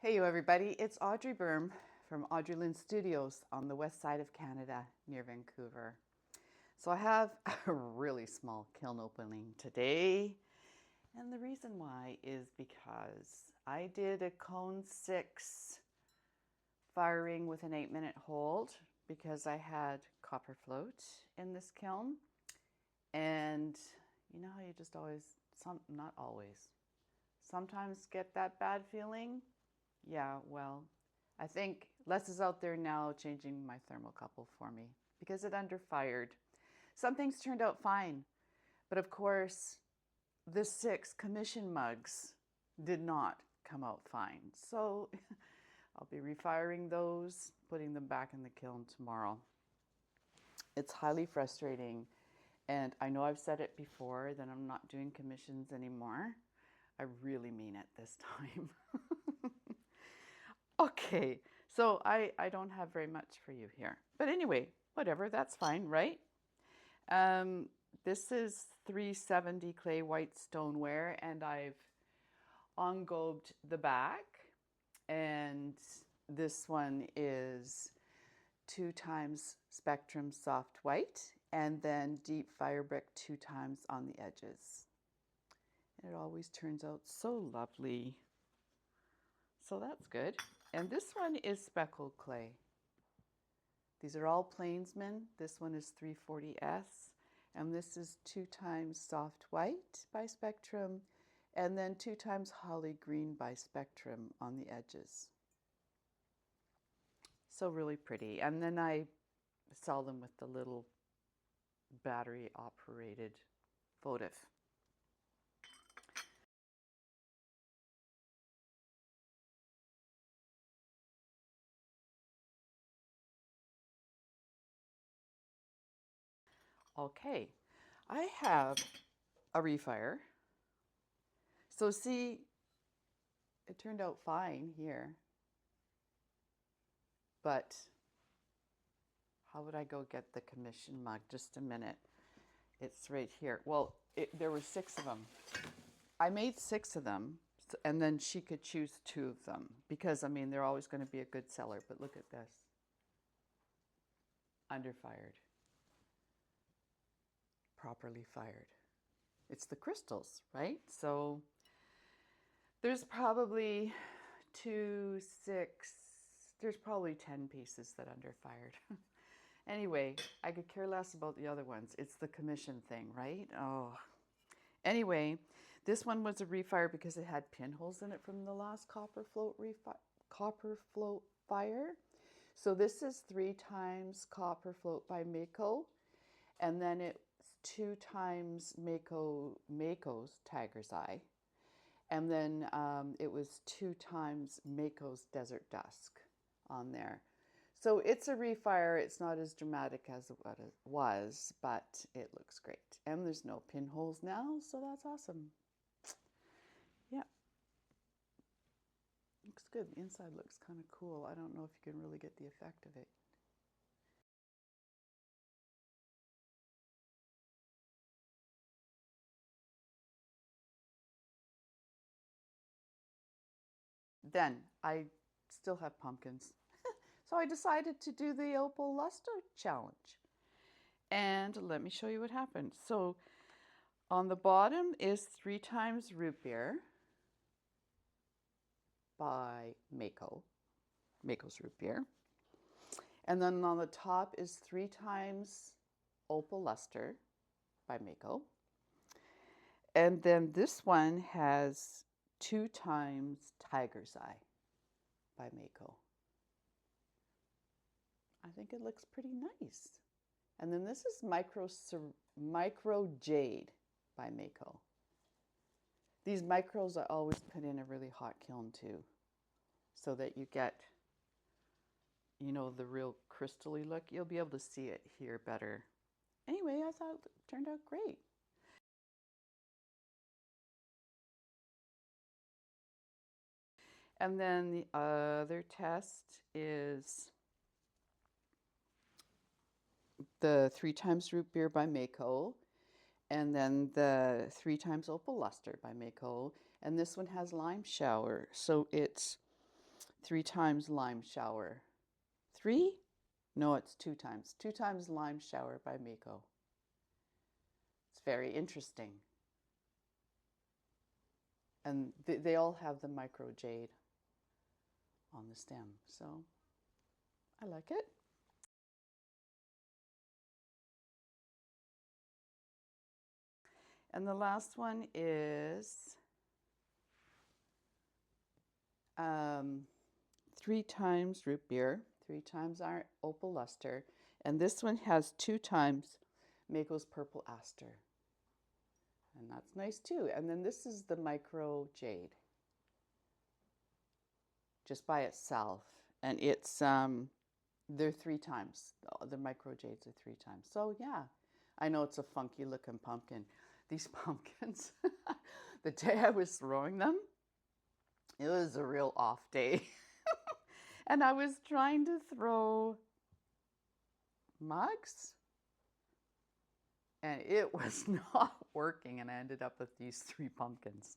Hey you everybody, it's Audrey from audreylynnstudiios on the west side of Canada near Vancouver. So I have a really small kiln opening today, and the reason why is because I did a cone 6 firing with an 8-minute hold because I had copper float in this kiln. And you know how you just always, not always, sometimes get that bad feeling? Yeah, well, I think Les is out there now changing my thermocouple for me because it underfired. Some things turned out fine, but of course, the 6 commission mugs did not come out fine. So I'll be refiring those, putting them back in the kiln tomorrow. It's highly frustrating, and I know I've said it before that I'm not doing commissions anymore. I really mean it this time. Okay, so I don't have very much for you here. But anyway, whatever, that's fine, right? This is 370 clay white stoneware, and I've engobed the back. And this one is 2 times Spectrum soft white, and then deep fire brick 2 times on the edges. And it always turns out so lovely. So that's good. And this one is speckled clay. These are all Plainsmen. This one is 340S. And this is 2 times soft white by Spectrum, and then 2 times holly green by Spectrum on the edges. So really pretty. And then I sell them with the little battery operated votive. Okay, I have a refire. So see, it turned out fine here, but how would I go get the commission mug? Just a minute. It's right here. Well, there were 6 of them. I made 6 of them, and then she could choose 2 of them because, I mean, they're always going to be a good seller. But look at this. Underfired. Properly fired. It's the crystals, right? So there's probably 2, 6, there's probably 10 pieces that underfired. Anyway, I could care less about the other ones. It's the commission thing, right? Oh. Anyway, this one was a refire because it had pinholes in it from the last copper float fire. So this is 3 times copper float by Mako, and then it's 2 times Mako's Tiger's Eye, and then it was 2 times Mako's Desert Dusk on there. So it's a refire. It's not as dramatic as what it was, but it looks great. And there's no pinholes now, so that's awesome. Yeah. Looks good. The inside looks kind of cool. I don't know if you can really get the effect of it. Then I still have pumpkins. So I decided to do the Opal Luster Challenge. And let me show you what happened. So on the bottom is 3 times root beer by Mako's root beer. And then on the top is 3 times Opal Luster by Mako. And then this one has 2 times Tiger's Eye by Mako. I think it looks pretty nice. And then this is Micro Jade by Mako. These micros I always put in a really hot kiln too, so that you get, you know, the real crystally look. You'll be able to see it here better. Anyway, I thought it turned out great. And then the other test is the 3 times root beer by Mako, and then the 3 times Opal Luster by Mako. And this one has lime shower. So it's 3 times lime shower. 3? No, it's 2 times. 2 times lime shower by Mako. It's very interesting. And they all have the micro jade on the stem, so I like it. And the last one is 3 times root beer, 3 times our opal luster, and this one has 2 times Mako's purple aster. And that's nice too. And then this is the micro jade, just by itself. And it's, they're 3 times. The micro jades are 3 times. So yeah, I know it's a funky looking pumpkin. These pumpkins, the day I was throwing them, it was a real off day. And I was trying to throw mugs, and it was not working, and I ended up with these 3 pumpkins.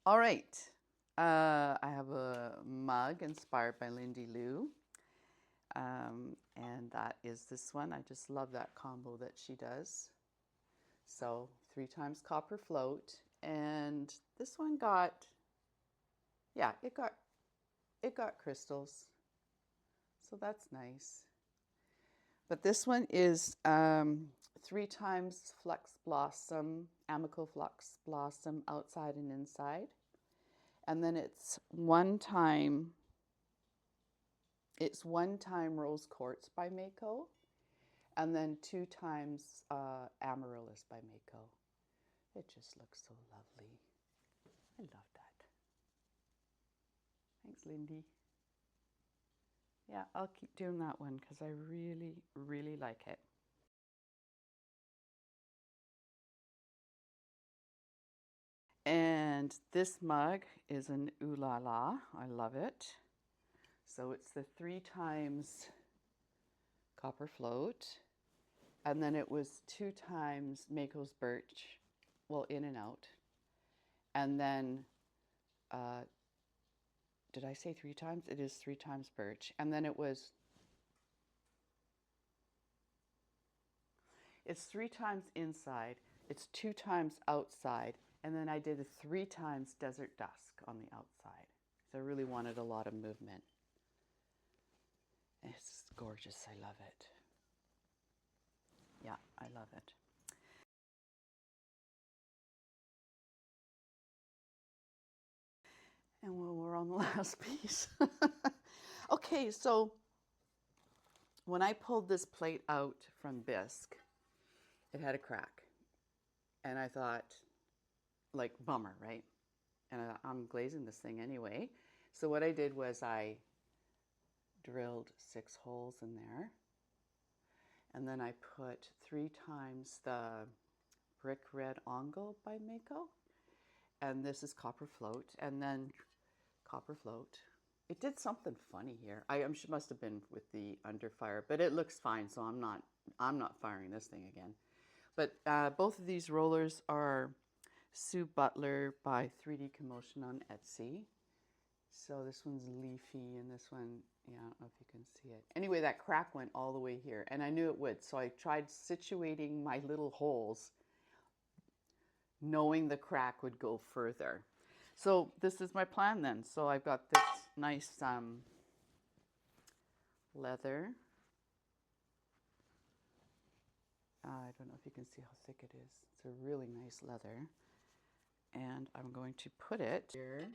All right, I have a mug inspired by Lindy Lou, and that is this one. I just love that combo that she does. So 3 times copper float, and this one got, yeah, it got crystals, so that's nice. But this one is 3 times Flux Blossom, Amico Flux Blossom outside and inside. And then it's 1 time Rose Quartz by Mako. And then 2 times Amaryllis by Mako. It just looks so lovely. I love that. Thanks, Lindy. Yeah, I'll keep doing that one because I really, really like it. And this mug is an Ooh La La. I love it. So it's the 3 times copper float. And then it was 2 times Mako's birch. Well, in and out. And then, did I say 3 times? It is 3 times birch. And then it's 3 times inside. It's 2 times outside. And then I did 3 times Desert Dusk on the outside. So I really wanted a lot of movement. It's gorgeous. I love it. Yeah, I love it. And we're on the last piece. Okay, so when I pulled this plate out from bisque, it had a crack. And I thought, like, bummer, right? And I'm glazing this thing anyway. So what I did was I drilled 6 holes in there. And then I put 3 times the Brick Red Ongo by Mako. And this is copper float. And then copper float. It did something funny here. She must have been with the underfire, but it looks fine, so I'm not firing this thing again. But both of these rollers are Sue Butler by 3D Commotion on Etsy. So this one's leafy, and this one, yeah, I don't know if you can see it. Anyway, that crack went all the way here, and I knew it would, so I tried situating my little holes, knowing the crack would go further. So this is my plan then. So I've got this nice leather. I don't know if you can see how thick it is. It's a really nice leather. And I'm going to put it here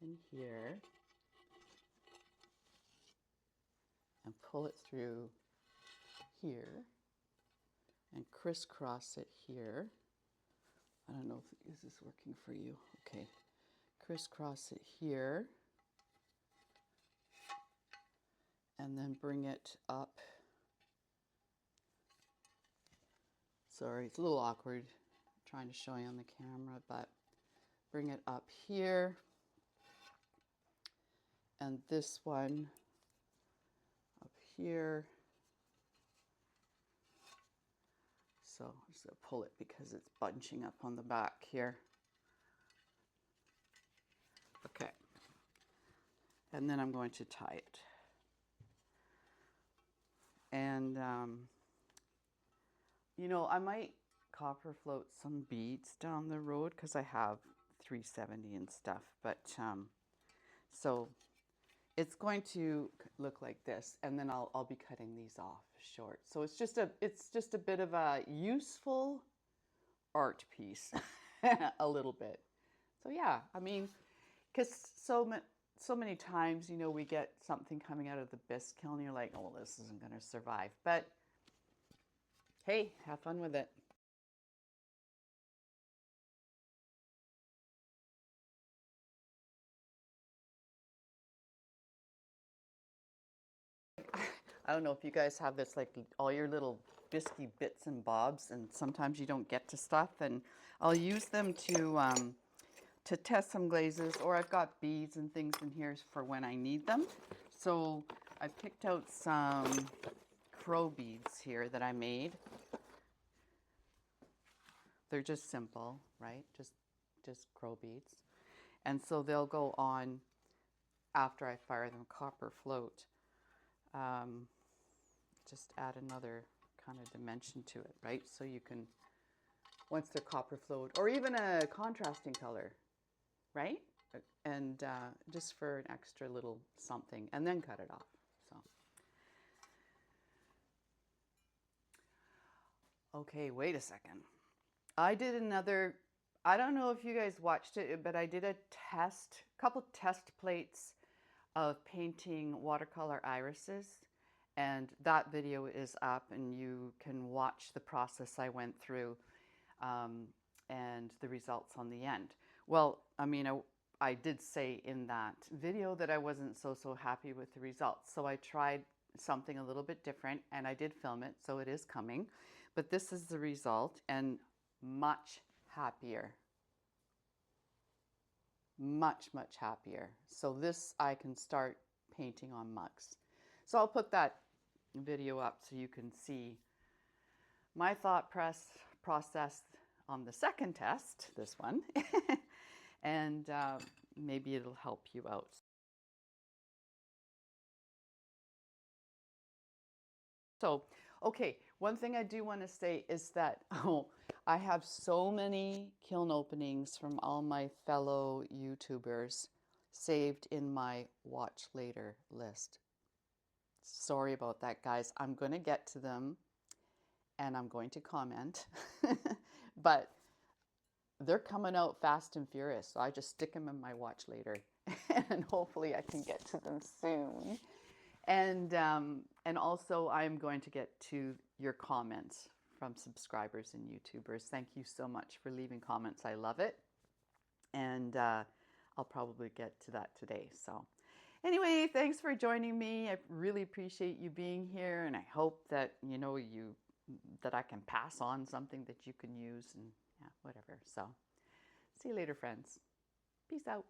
and here and pull it through here and crisscross it here. I don't know if is this working for you. Okay. Crisscross it here and then bring it up. Sorry, it's a little awkward trying to show you on the camera, but bring it up here, and this one up here. So I'm just going to pull it because it's bunching up on the back here. Okay. And then I'm going to tie it. And, you know, I might copper float some beads down the road because I have 370 and stuff. But, so it's going to look like this. And then I'll be cutting these off short. So it's just a bit of a useful art piece, a little bit. So yeah, I mean, because so many times, you know, we get something coming out of the bisque kiln and you're like, oh, well, this isn't going to survive. But hey, have fun with it. I don't know if you guys have this, like all your little biscuity bits and bobs, and sometimes you don't get to stuff, and I'll use them to test some glazes, or I've got beads and things in here for when I need them. So I picked out some crow beads here that I made. They're just simple, right? Just crow beads. And so they'll go on after I fire them copper float. Just add another kind of dimension to it, right? So you can, once they're copper float, or even a contrasting color, right? And just for an extra little something, and then cut it off. So, okay, wait a second. I did another, I don't know if you guys watched it, but I did a couple test plates of painting watercolor irises. And that video is up, and you can watch the process I went through and the results on the end. Well, I mean, I did say in that video that I wasn't so happy with the results. So I tried something a little bit different, and I did film it, so it is coming. But this is the result, and much happier. Much happier. So this I can start painting on mugs. So I'll put that video up so you can see my thought process on the second test, this one, and maybe it'll help you out. So, okay, one thing I do want to say is that I have so many kiln openings from all my fellow YouTubers saved in my watch later list. Sorry about that, guys. I'm going to get to them and I'm going to comment, but they're coming out fast and furious. So I just stick them in my watch later and hopefully I can get to them soon. And also I'm going to get to your comments from subscribers and YouTubers. Thank you so much for leaving comments. I love it. And I'll probably get to that today. So anyway, thanks for joining me. I really appreciate you being here, and I hope that that I can pass on something that you can use, and yeah, whatever. So see you later, friends. Peace out.